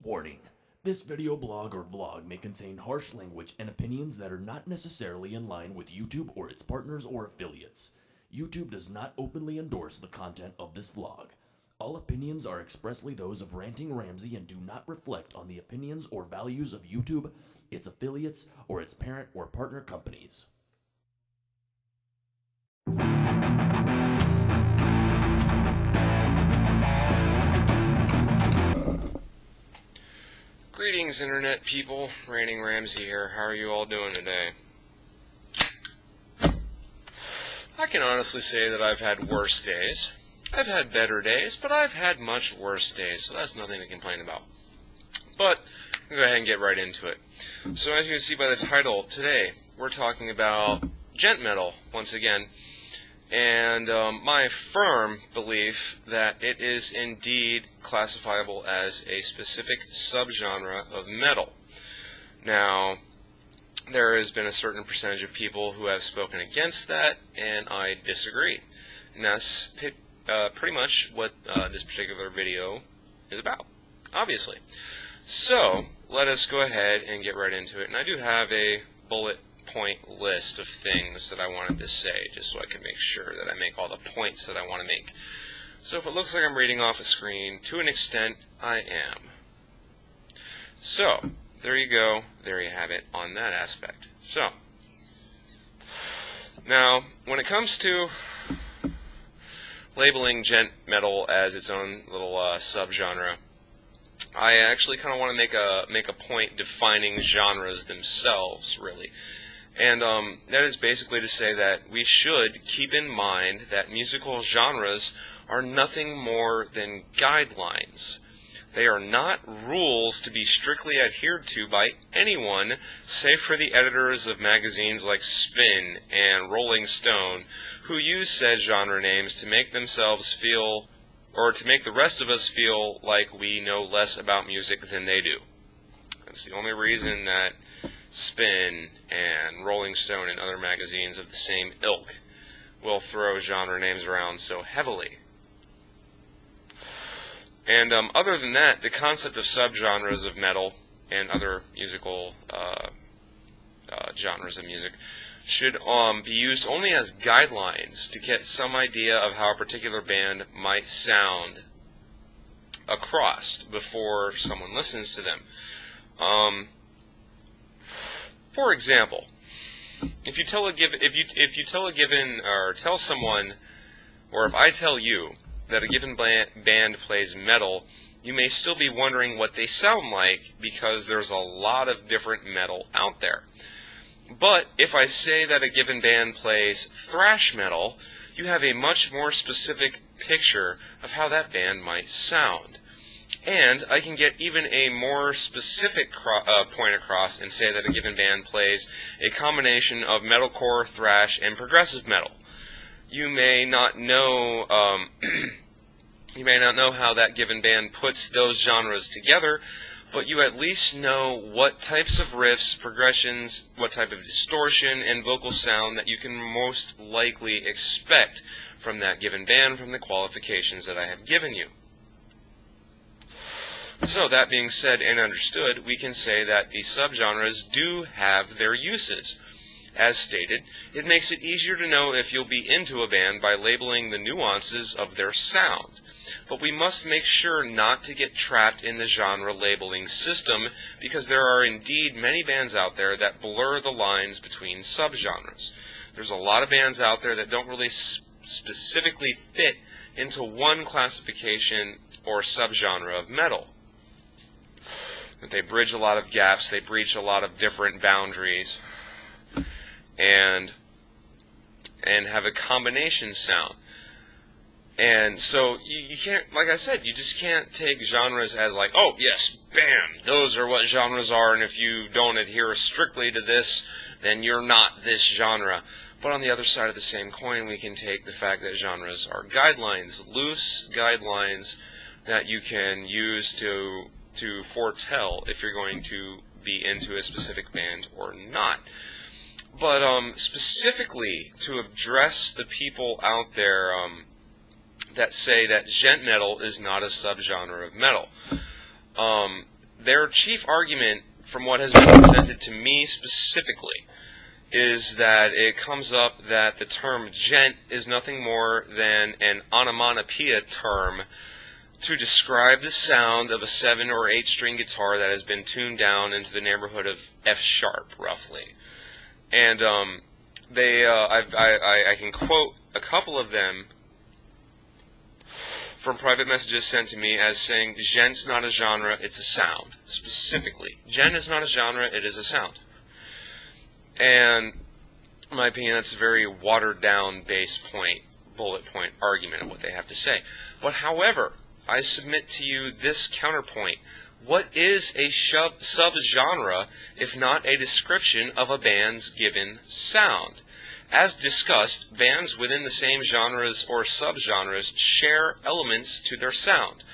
Warning. This video blog or vlog may contain harsh language and opinions that are not necessarily in line with YouTube or its partners or affiliates. YouTube does not openly endorse the content of this vlog. All opinions are expressly those of Ranting Ramsay and do not reflect on the opinions or values of YouTube, its affiliates, or its parent or partner companies. Greetings, Internet people. RantingRamsay here. How are you all doing today? I can honestly say that I've had worse days. I've had better days, but I've had much worse days, so that's nothing to complain about. But, I'm going to go ahead and get right into it. So as you can see by the title, today we're talking about Djent metal, once again. And my firm belief that it is indeed classifiable as a specific subgenre of metal. Now, there has been a certain percentage of people who have spoken against that, and I disagree. And that's pretty much what this particular video is about, obviously. So, let us go ahead and get right into it. And I do have a bullet point list of things that I wanted to say, just so I can make sure that I make all the points that I want to make. So if it looks like I'm reading off a screen, to an extent, I am. So, there you go. There you have it on that aspect. So, now, when it comes to labeling Djent metal as its own little subgenre, I actually kind of want to make a point defining genres themselves, really. And that is basically to say that we should keep in mind that musical genres are nothing more than guidelines. They are not rules to be strictly adhered to by anyone, save for the editors of magazines like Spin and Rolling Stone, who use said genre names to make themselves feel, or to make the rest of us feel like we know less about music than they do. That's the only reason that Spin and Rolling Stone and other magazines of the same ilk will throw genre names around so heavily. And other than that, the concept of subgenres of metal and other musical genres of music should be used only as guidelines to get some idea of how a particular band might sound across before someone listens to them. For example, if you tell someone, or if I tell you that a given band plays metal, you may still be wondering what they sound like because there's a lot of different metal out there. But if I say that a given band plays thrash metal, you have a much more specific picture of how that band might sound. And I can get even a more specific point across and say that a given band plays a combination of metalcore, thrash, and progressive metal. You may not know how that given band puts those genres together, but you at least know what types of riffs, progressions, what type of distortion and vocal sound that you can most likely expect from that given band from the qualifications that I have given you. So, that being said and understood, we can say that the subgenres do have their uses. As stated, it makes it easier to know if you'll be into a band by labeling the nuances of their sound. But we must make sure not to get trapped in the genre labeling system, because there are indeed many bands out there that blur the lines between subgenres. There's a lot of bands out there that don't really specifically fit into one classification or subgenre of metal. They bridge a lot of gaps, they breach a lot of different boundaries, and have a combination sound. And so you can't, like I said, you just can't take genres as like, oh yes, bam, those are what genres are, and if you don't adhere strictly to this, then you're not this genre. But on the other side of the same coin, we can take the fact that genres are guidelines, loose guidelines that you can use to foretell if you're going to be into a specific band or not. But specifically to address the people out there that say that Djent metal is not a subgenre of metal, their chief argument, from what has been presented to me specifically, is that it comes up that the term djent is nothing more than an onomatopoeia term to describe the sound of a 7 or 8 string guitar that has been tuned down into the neighborhood of F sharp, roughly. And I can quote a couple of them from private messages sent to me as saying, djent's not a genre, it's a sound. Specifically, djent is not a genre, it is a sound. And in my opinion, that's a very watered-down bullet point argument of what they have to say. But however, I submit to you this counterpoint. What is a subgenre if not a description of a band's given sound? As discussed, bands within the same genres or subgenres share elements to their sound.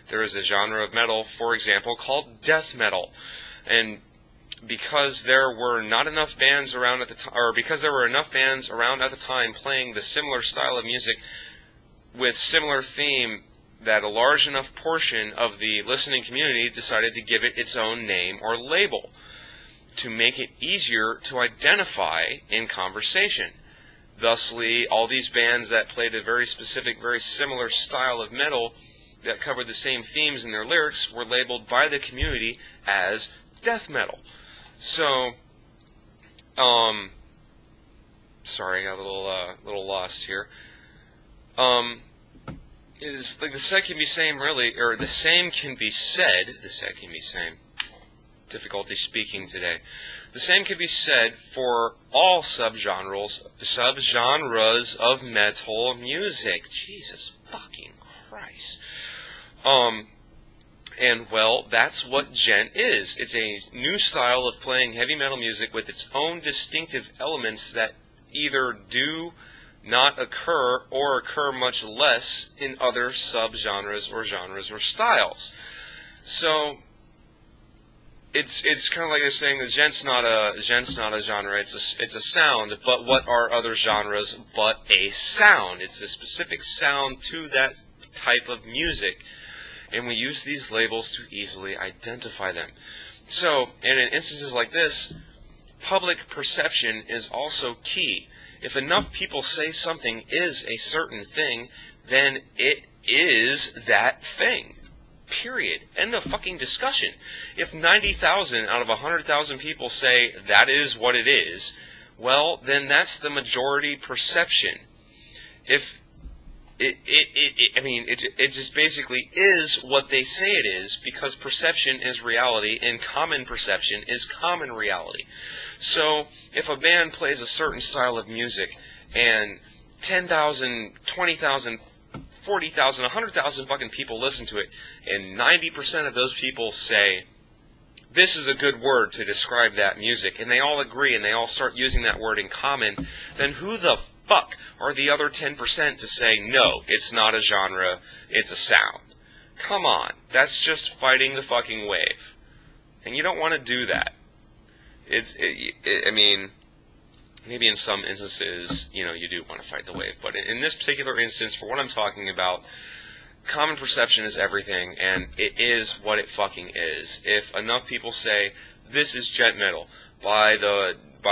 There is a genre of metal, for example, called death metal, and because there were not enough bands around at the time, or because there were enough bands around at the time playing the similar style of music with similar theme, that a large enough portion of the listening community decided to give it its own name or label to make it easier to identify in conversation. Thusly, all these bands that played a very specific, very similar style of metal that covered the same themes in their lyrics were labeled by the community as death metal. So, sorry, I got a little lost here. Is like the same can be same really, or the same can be said. The same can be same. Difficulty speaking today. The same can be said for all subgenres of metal music. Jesus fucking Christ. And well, that's what djent is. It's a new style of playing heavy metal music with its own distinctive elements that either do not occur or occur much less in other subgenres or genres or styles. So it's kind of like they're saying that djent's not a genre, it's a sound. But what are other genres but a sound? It's a specific sound to that type of music, and we use these labels to easily identify them. So, and in instances like this, public perception is also key. If enough people say something is a certain thing, then it is that thing. Period. End of fucking discussion. If 90,000 out of 100,000 people say that is what it is, well, then that's the majority perception. If it just basically is what they say it is, because perception is reality and common perception is common reality. So if a band plays a certain style of music and 10,000, 20,000, 40,000, 100,000 fucking people listen to it, and 90% of those people say, this is a good word to describe that music, and they all agree and they all start using that word in common, then who the fuck are the other 10% to say, no, it's not a genre, it's a sound? Come on, that's just fighting the fucking wave. And you don't want to do that. I mean, maybe in some instances, you know, you do want to fight the wave. But in this particular instance, for what I'm talking about, common perception is everything, and it is what it fucking is. If enough people say, this is djent metal, by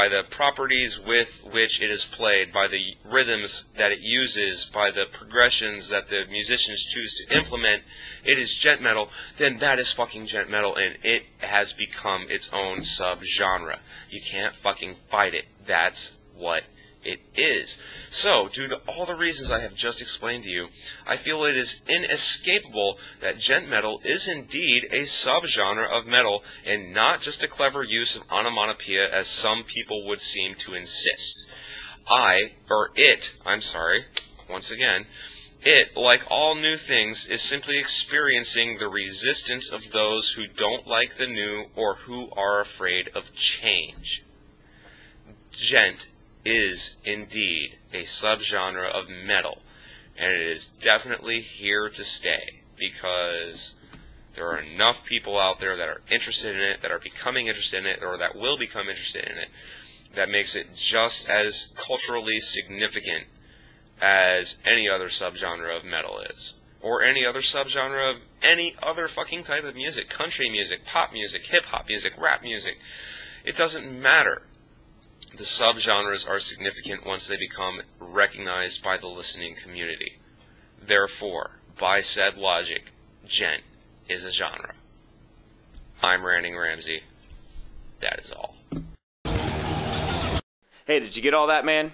the properties with which it is played, by the rhythms that it uses, by the progressions that the musicians choose to implement, it is djent metal, then that is fucking djent metal, and it has become its own subgenre. You can't fucking fight it. That's what it is. So, due to all the reasons I have just explained to you, I feel it is inescapable that djent metal is indeed a subgenre of metal, and not just a clever use of onomatopoeia as some people would seem to insist. Once again, it, like all new things, is simply experiencing the resistance of those who don't like the new or who are afraid of change. Djent is indeed a subgenre of metal, and it is definitely here to stay, because there are enough people out there that are interested in it, that are becoming interested in it, or that will become interested in it, that makes it just as culturally significant as any other subgenre of metal is, or any other subgenre of any other fucking type of music. Country music, pop music, hip-hop music, rap music. It doesn't matter. The subgenres are significant once they become recognized by the listening community. Therefore, by said logic, djent is a genre. I'm RantingRamsay. That is all. Hey, did you get all that, man?